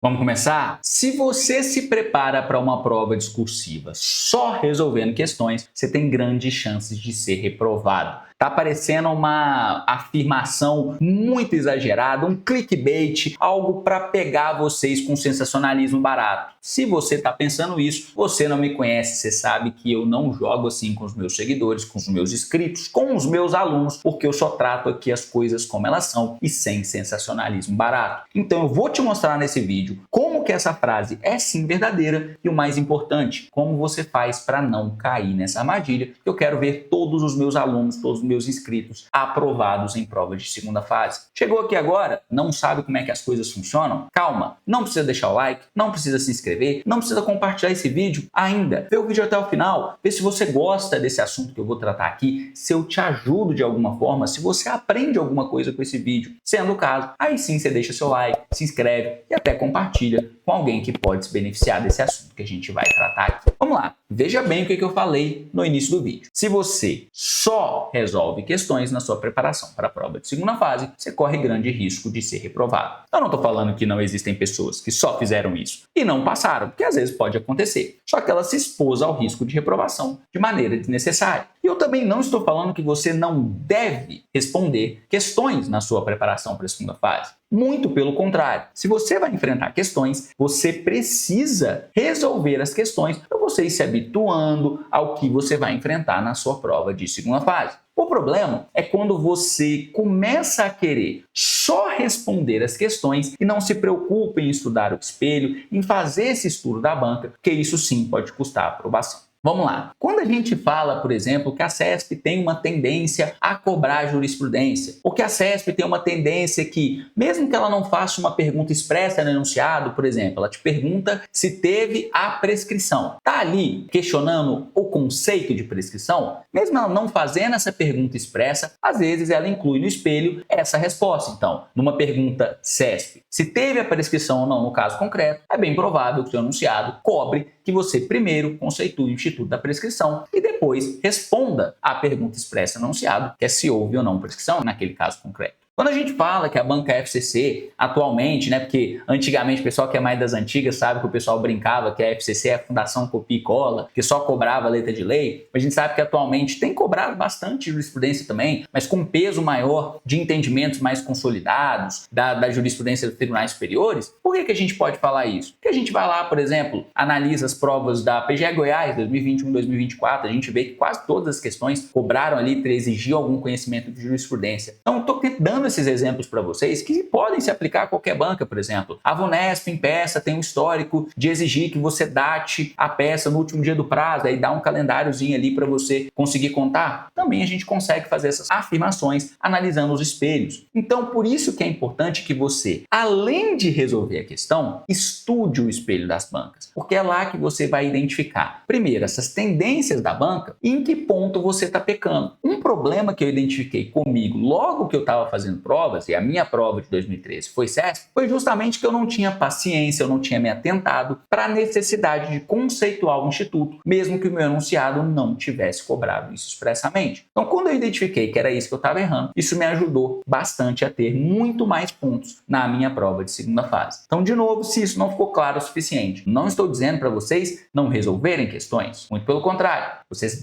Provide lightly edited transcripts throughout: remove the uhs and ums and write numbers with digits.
Vamos começar? Se você se prepara para uma prova discursiva só resolvendo questões, você tem grandes chances de ser reprovado. Tá parecendo uma afirmação muito exagerada, um clickbait, algo para pegar vocês com sensacionalismo barato. Se você está pensando isso, você não me conhece, você sabe que eu não jogo assim com os meus seguidores, com os meus inscritos, com os meus alunos, porque eu só trato aqui as coisas como elas são e sem sensacionalismo barato. Então eu vou te mostrar nesse vídeo como que essa frase é sim verdadeira e o mais importante, como você faz para não cair nessa armadilha. Eu quero ver todos os meus alunos, todos os meus inscritos aprovados em provas de segunda fase. Chegou aqui agora? Não sabe como é que as coisas funcionam? Calma, não precisa deixar o like, não precisa se inscrever, não precisa compartilhar esse vídeo ainda. Vê o vídeo até o final, vê se você gosta desse assunto que eu vou tratar aqui, se eu te ajudo de alguma forma, se você aprende alguma coisa com esse vídeo. Sendo o caso, aí sim você deixa seu like, se inscreve e até compartilha com alguém que pode se beneficiar desse assunto que a gente vai tratar aqui. Vamos lá, veja bem o que eu falei no início do vídeo. Se você só resolve questões na sua preparação para a prova de segunda fase, você corre grande risco de ser reprovado. Eu não estou falando que não existem pessoas que só fizeram isso e não passaram, porque às vezes pode acontecer. Só que ela se expôs ao risco de reprovação de maneira desnecessária. E eu também não estou falando que você não deve responder questões na sua preparação para a segunda fase. Muito pelo contrário. Se você vai enfrentar questões, você precisa resolver as questões para você ir se habituando ao que você vai enfrentar na sua prova de segunda fase. O problema é quando você começa a querer só responder as questões e não se preocupa em estudar o espelho, em fazer esse estudo da banca, porque isso sim pode custar a aprovação. Vamos lá. Quando a gente fala, por exemplo, que a CESP tem uma tendência a cobrar jurisprudência, ou que a CESP tem uma tendência que, mesmo que ela não faça uma pergunta expressa no enunciado, por exemplo, ela te pergunta se teve a prescrição. Está ali questionando o conceito de prescrição? Mesmo ela não fazendo essa pergunta expressa, às vezes ela inclui no espelho essa resposta. Então, numa pergunta CESP, se teve a prescrição ou não no caso concreto, é bem provável que o seu enunciado cobre que você primeiro conceitue o instituto da prescrição e depois responda à pergunta expressa no enunciado, que é se houve ou não prescrição naquele caso concreto. Quando a gente fala que a banca FCC atualmente, porque antigamente o pessoal que é mais das antigas sabe que o pessoal brincava que a FCC é a Fundação Copia e Cola, que só cobrava letra de lei, a gente sabe que atualmente tem cobrado bastante jurisprudência também, mas com peso maior de entendimentos mais consolidados da jurisprudência dos tribunais superiores. Por que a gente pode falar isso? Porque a gente vai lá, por exemplo, analisa as provas da PGE Goiás 2021-2024, a gente vê que quase todas as questões cobraram ali, exigiam algum conhecimento de jurisprudência. Então, eu estou dando esses exemplos para vocês que podem se aplicar a qualquer banca, por exemplo. A Vunesp em peça tem um histórico de exigir que você date a peça no último dia do prazo, aí dá um calendáriozinho ali para você conseguir contar. Também a gente consegue fazer essas afirmações analisando os espelhos. Então, por isso que é importante que você, além de resolver a questão, estude o espelho das bancas, porque é lá que você vai identificar, primeiro, essas tendências da banca e em que ponto você está pecando. Um problema que eu identifiquei comigo logo que eu estava fazendo provas, e a minha prova de 2013 foi CESP, foi justamente que eu não tinha paciência, eu não tinha me atentado para a necessidade de conceituar o instituto, mesmo que o meu enunciado não tivesse cobrado isso expressamente. Então, quando eu identifiquei que era isso que eu estava errando, isso me ajudou bastante a ter muito mais pontos na minha prova de segunda fase. Então, de novo, se isso não ficou claro o suficiente, não estou dizendo para vocês não resolverem questões, muito pelo contrário, vocês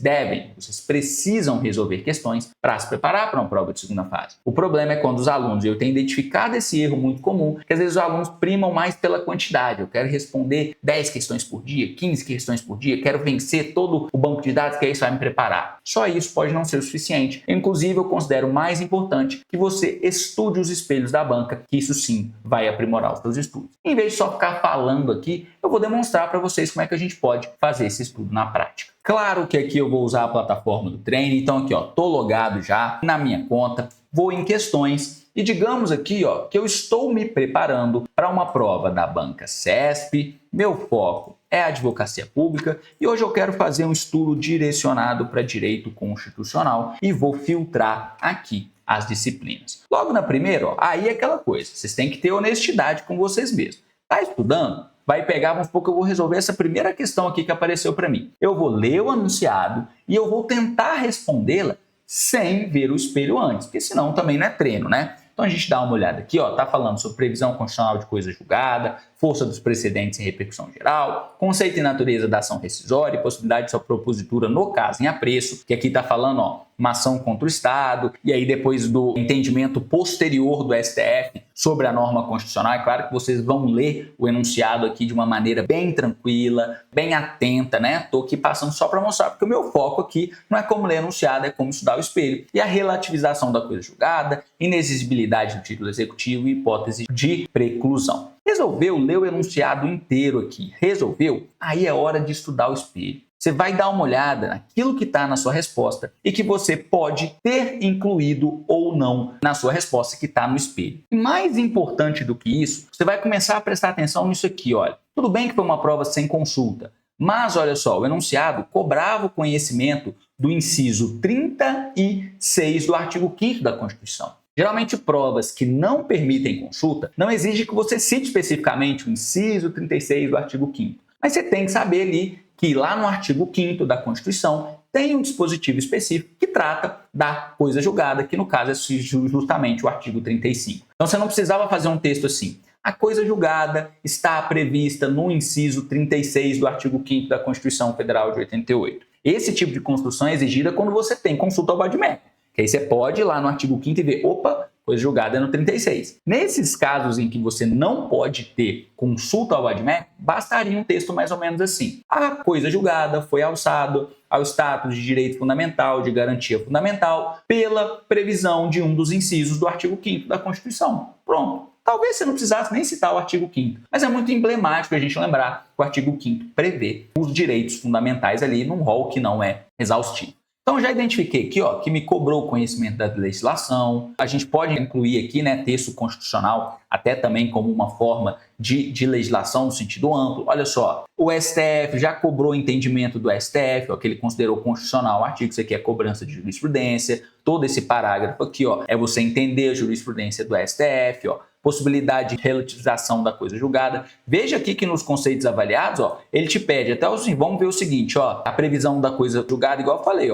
precisam resolver questões para se preparar para uma prova de segunda fase. O problema é quando os alunos, eu tenho identificado esse erro muito comum, que às vezes os alunos primam mais pela quantidade. Eu quero responder 10 questões por dia, 15 questões por dia, quero vencer todo o banco de dados, que isso vai me preparar. Só isso pode não ser o suficiente. Inclusive, eu considero mais importante que você estude os espelhos da banca, que isso sim vai aprimorar os seus estudos. Em vez de só ficar falando aqui, eu vou demonstrar para vocês como é que a gente pode fazer esse estudo na prática. Claro que aqui eu vou usar a plataforma do treino, então aqui tô logado já na minha conta, vou em questões e digamos aqui que eu estou me preparando para uma prova da banca CESP, meu foco é a advocacia pública e hoje eu quero fazer um estudo direcionado para direito constitucional e vou filtrar aqui as disciplinas. Logo na primeira, aí é aquela coisa, vocês têm que ter honestidade com vocês mesmos. Tá estudando? Vai pegar, vamos supor que eu vou resolver essa primeira questão aqui que apareceu para mim. Eu vou ler o enunciado e eu vou tentar respondê-la sem ver o espelho antes, porque senão também não é treino, né? Então a gente dá uma olhada aqui, tá falando sobre previsão constitucional de coisa julgada, força dos precedentes em repercussão geral, conceito e natureza da ação rescisória e possibilidade de sua propositura no caso em apreço, que aqui está falando, uma ação contra o Estado, e aí depois do entendimento posterior do STF sobre a norma constitucional, é claro que vocês vão ler o enunciado aqui de uma maneira bem tranquila, bem atenta, né? Estou aqui passando só para mostrar, porque o meu foco aqui não é como ler enunciado, é como estudar o espelho. E a relativização da coisa julgada, inexigibilidade do título executivo e hipótese de preclusão. Resolveu ler o enunciado inteiro aqui? Resolveu? Aí é hora de estudar o espelho. Você vai dar uma olhada naquilo que está na sua resposta e que você pode ter incluído ou não na sua resposta que está no espelho. E mais importante do que isso, você vai começar a prestar atenção nisso aqui, olha. Tudo bem que foi uma prova sem consulta, mas olha só, o enunciado cobrava o conhecimento do inciso 36 do artigo 5º da Constituição. Geralmente, provas que não permitem consulta não exigem que você cite especificamente o inciso 36 do artigo 5º. Mas você tem que saber ali que lá no artigo 5º da Constituição tem um dispositivo específico que trata da coisa julgada, que no caso é justamente o artigo 35. Então você não precisava fazer um texto assim. A coisa julgada está prevista no inciso 36 do artigo 5º da Constituição Federal de 88. Esse tipo de construção é exigida quando você tem consulta ao VADMEC. Que aí você pode ir lá no artigo 5º e ver, opa, coisa julgada é no 36. Nesses casos em que você não pode ter consulta ao VADMEC, bastaria um texto mais ou menos assim. A coisa julgada foi alçado ao status de direito fundamental, de garantia fundamental, pela previsão de um dos incisos do artigo 5º da Constituição. Pronto. Talvez você não precisasse nem citar o artigo 5º, mas é muito emblemático a gente lembrar que o artigo 5º prevê os direitos fundamentais ali num rol que não é exaustivo. Então, já identifiquei aqui, que me cobrou o conhecimento da legislação. A gente pode incluir aqui, texto constitucional, até também como uma forma de legislação no sentido amplo. Olha só, o STF já cobrou o entendimento do STF, que ele considerou constitucional o artigo, isso aqui é cobrança de jurisprudência. Todo esse parágrafo aqui, é você entender a jurisprudência do STF, possibilidade de relativização da coisa julgada. Veja aqui que nos conceitos avaliados, ele te pede até assim, vamos ver o seguinte, a previsão da coisa julgada, igual eu falei,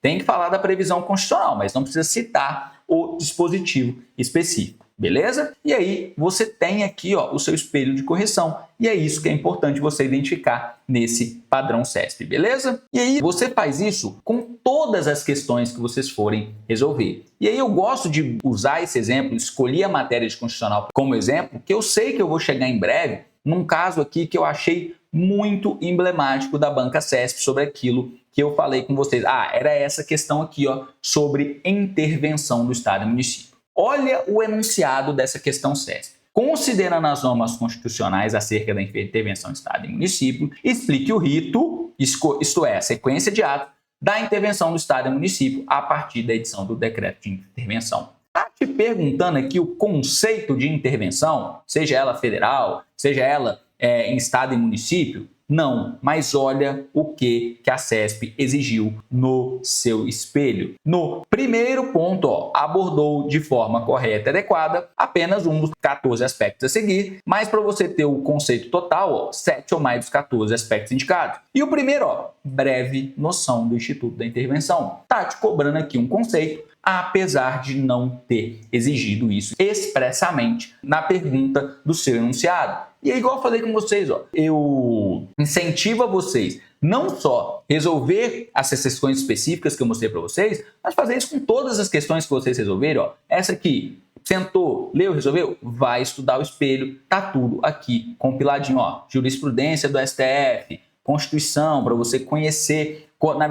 tem que falar da previsão constitucional, mas não precisa citar o dispositivo específico, beleza? E aí você tem aqui, o seu espelho de correção, e é isso que é importante você identificar nesse padrão CESP, beleza? E aí você faz isso com todas as questões que vocês forem resolver. E aí eu gosto de usar esse exemplo, escolhi a matéria de constitucional como exemplo, que eu sei que eu vou chegar em breve num caso aqui que eu achei muito emblemático da banca CESP sobre aquilo que eu falei com vocês. Era essa questão aqui, sobre intervenção do Estado e município. Olha o enunciado dessa questão CESP. Considerando as normas constitucionais acerca da intervenção do Estado e município, explique o rito, isto é, a sequência de atos da intervenção do Estado e município a partir da edição do decreto de intervenção. Está te perguntando aqui o conceito de intervenção, seja ela federal, seja ela em Estado e município? Não, mas olha o que a CESP exigiu no seu espelho. No primeiro ponto, abordou de forma correta e adequada apenas um dos 14 aspectos a seguir, mas para você ter o conceito total, 7 ou mais dos 14 aspectos indicados. E o primeiro, breve noção do Instituto da Intervenção. Tá te cobrando aqui um conceito, apesar de não ter exigido isso expressamente na pergunta do seu enunciado. E é igual eu falei com vocês, eu incentivo a vocês não só resolver essas questões específicas que eu mostrei para vocês, mas fazer isso com todas as questões que vocês resolverem. Essa aqui, sentou, leu, resolveu, vai estudar o espelho, tá tudo aqui compiladinho, jurisprudência do STF, Constituição, para você conhecer.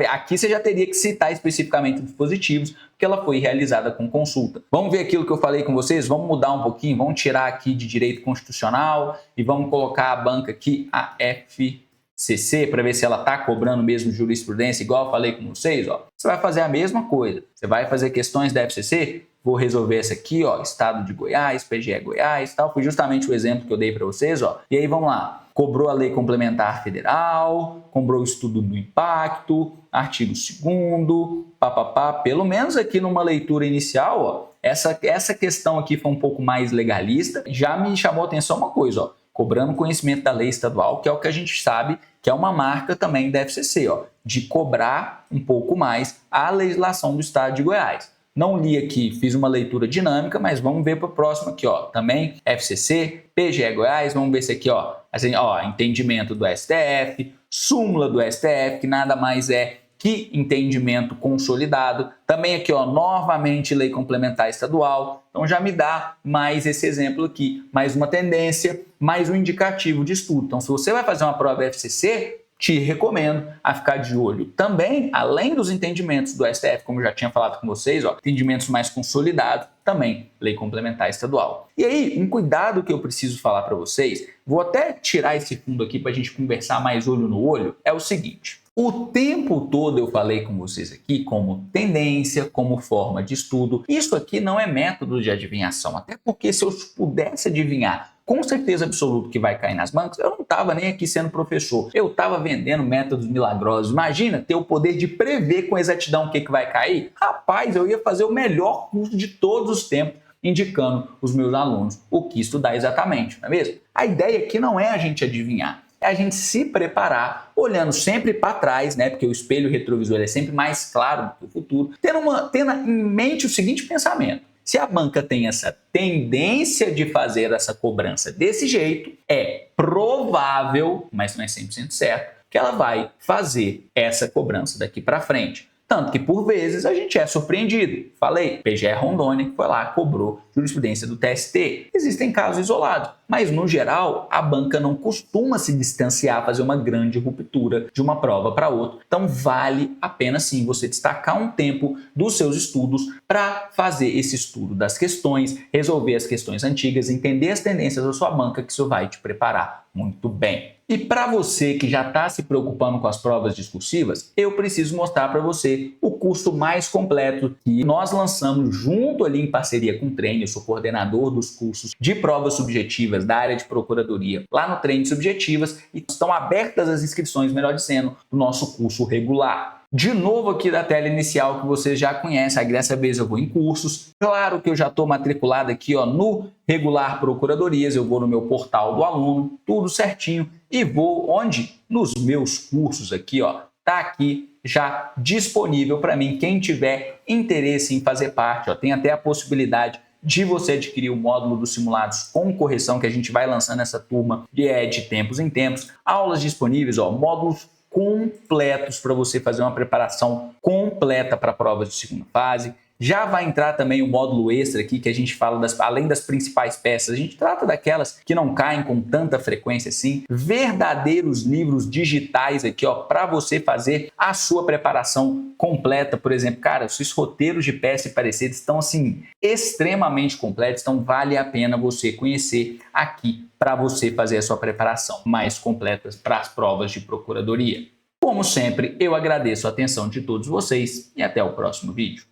Aqui você já teria que citar especificamente os dispositivos, porque ela foi realizada com consulta. Vamos ver aquilo que eu falei com vocês? Vamos mudar um pouquinho, vamos tirar aqui de direito constitucional e vamos colocar a banca aqui, a FCC, para ver se ela está cobrando mesmo jurisprudência, igual eu falei com vocês. Você vai fazer a mesma coisa. Você vai fazer questões da FCC, vou resolver essa aqui, Estado de Goiás, PGE Goiás, tal. Foi justamente o exemplo que eu dei para vocês, E aí vamos lá. Cobrou a lei complementar federal, cobrou o estudo do impacto, artigo 2º, pelo menos aqui numa leitura inicial, essa questão aqui foi um pouco mais legalista, já me chamou a atenção uma coisa, cobrando conhecimento da lei estadual, que é o que a gente sabe que é uma marca também da FCC, de cobrar um pouco mais a legislação do Estado de Goiás. Não li aqui, fiz uma leitura dinâmica, mas vamos ver para o próximo aqui, ó. Também FCC, PGE Goiás, vamos ver esse aqui, ó. Assim, ó, entendimento do STF, súmula do STF, que nada mais é que entendimento consolidado. Também aqui, ó, novamente lei complementar estadual. Então já me dá mais esse exemplo aqui, mais uma tendência, mais um indicativo de estudo. Então se você vai fazer uma prova FCC, te recomendo a ficar de olho também, além dos entendimentos do STF, como eu já tinha falado com vocês, ó, entendimentos mais consolidados, também lei complementar estadual. E aí, um cuidado que eu preciso falar para vocês, vou até tirar esse fundo aqui para a gente conversar mais olho no olho, é o seguinte: o tempo todo eu falei com vocês aqui como tendência, como forma de estudo. Isso aqui não é método de adivinhação, até porque se eu pudesse adivinhar com certeza absoluta que vai cair nas bancas, eu não estava nem aqui sendo professor. Eu estava vendendo métodos milagrosos. Imagina ter o poder de prever com exatidão o que vai cair. Rapaz, eu ia fazer o melhor curso de todos os tempos, indicando os meus alunos o que estudar exatamente, não é mesmo? A ideia aqui não é a gente adivinhar, é a gente se preparar, olhando sempre para trás, né? Porque o espelho retrovisor é sempre mais claro do que o futuro, tendo em mente o seguinte pensamento: se a banca tem essa tendência de fazer essa cobrança desse jeito, é provável, mas não é 100% certo, que ela vai fazer essa cobrança daqui para frente. Tanto que, por vezes, a gente é surpreendido. Falei, PGE Rondônia, que foi lá, cobrou jurisprudência do TST. Existem casos isolados, mas, no geral, a banca não costuma se distanciar, fazer uma grande ruptura de uma prova para outra. Então, vale a pena, sim, você destacar um tempo dos seus estudos para fazer esse estudo das questões, resolver as questões antigas, entender as tendências da sua banca, que isso vai te preparar muito bem. E para você que já está se preocupando com as provas discursivas, eu preciso mostrar para você o curso mais completo que nós lançamos junto ali em parceria com o Treine. Eu sou coordenador dos cursos de provas subjetivas da área de procuradoria lá no Treine Subjetivas e estão abertas as inscrições, melhor dizendo, do nosso curso regular. De novo aqui da tela inicial que vocês já conhecem, dessa vez eu vou em cursos. Claro que eu já estou matriculado aqui, ó, no Regular Procuradorias, eu vou no meu portal do aluno, tudo certinho, e vou onde? Nos meus cursos aqui, ó, tá aqui já disponível para mim. Quem tiver interesse em fazer parte, ó, tem até a possibilidade de você adquirir o módulo dos simulados com correção que a gente vai lançando essa turma de tempos em tempos. Aulas disponíveis, ó, módulos completos para você fazer uma preparação completa para provas de segunda fase. Já vai entrar também o módulo extra aqui que a gente fala além das principais peças, a gente trata daquelas que não caem com tanta frequência assim, verdadeiros livros digitais aqui, ó, para você fazer a sua preparação completa. Por exemplo, cara, esses roteiros de peça e pareceres estão assim extremamente completos, então vale a pena você conhecer aqui para você fazer a sua preparação mais completa para as provas de procuradoria. Como sempre, eu agradeço a atenção de todos vocês e até o próximo vídeo.